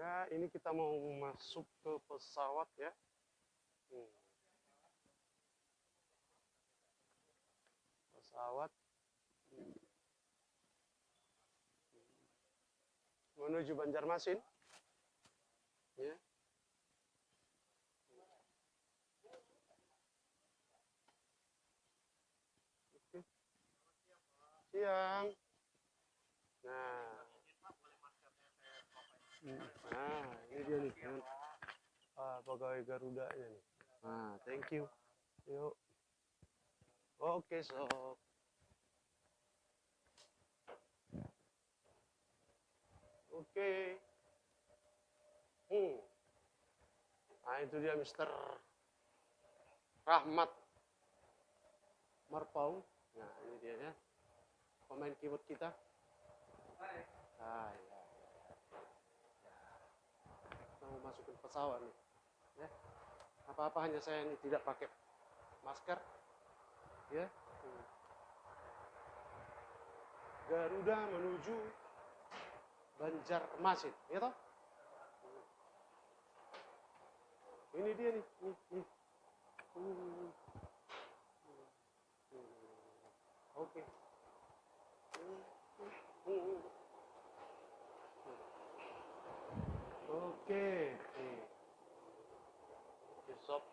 Ya, ini kita mau masuk ke pesawat ya. Pesawat menuju Banjarmasin. Ya. Oke. Siang. Nah, ini dia nih. Pegawai Garudanya nih. Nah, thank you. Yuk. Oke, sob. Oke. Nah, itu dia Mr. Rahmat Marpau. Nah, ini dia ya. Pemain keyboard kita. Nah, ya. Kita mau masukin pesawat nih. Ya. Apa-apa hanya saya ini tidak pakai masker. Ya. Garuda menuju Banjarmasin, ya toh? Ini dia nih, nih. Oke. Oke. Oke, sob.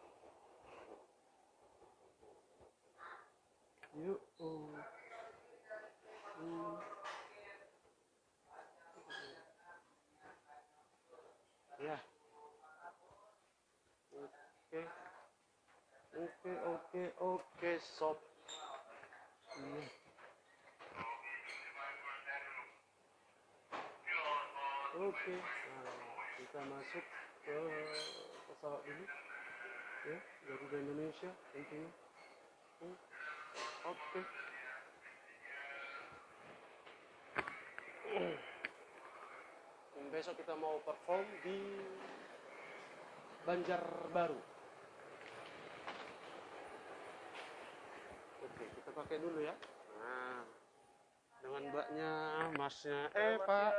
Yuk. Ya. Oke, sob. Oke. Nah, kita masuk ke pesawat dulu. Ya, Garuda Indonesia tentunya. Oke. Besok kita mau perform di Banjarbaru. Oke, kita pakai dulu ya. Nah, dengan mbaknya, masnya, Pak,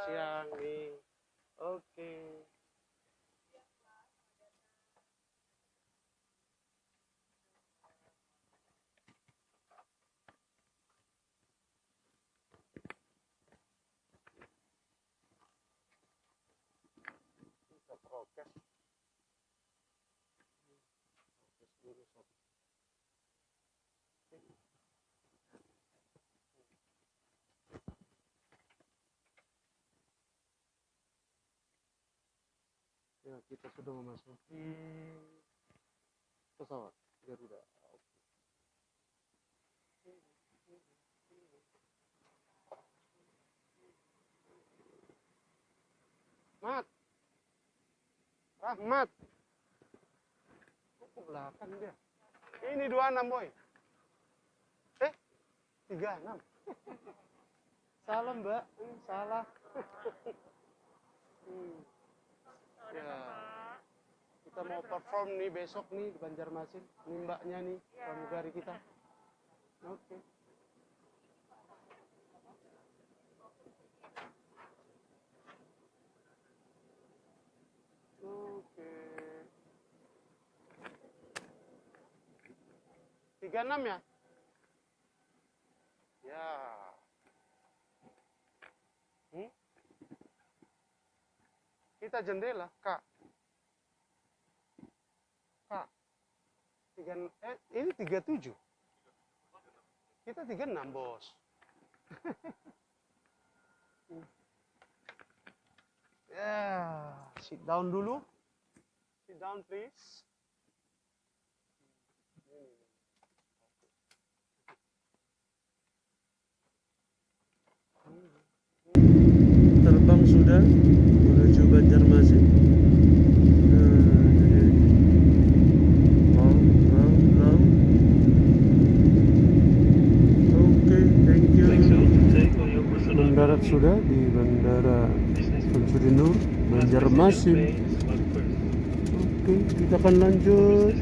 siang nih. Oke. Kita prokes. Prokes dulu, sob. Ya, kita sudah memasuki pesawat Garuda. Rahmat. Ke belakang dia. Ini 26, boy. 36. Salah, Mbak. Salah. Ya. Kita mau perform nih besok nih di Banjarmasin. Ini mbaknya nih, pramugari kita. Oke. Oke. 36 ya? Ya. Kita jendela, Kak. Kak. Ini 37. Kita 36, Bos. Ya, sit down dulu. Sit down, please. Terbang sudah menuju Banjarmasin. Oke, thank you. Mendarat sudah di Bandara Samsudin Nur, Banjarmasin. Oke, kita akan lanjut.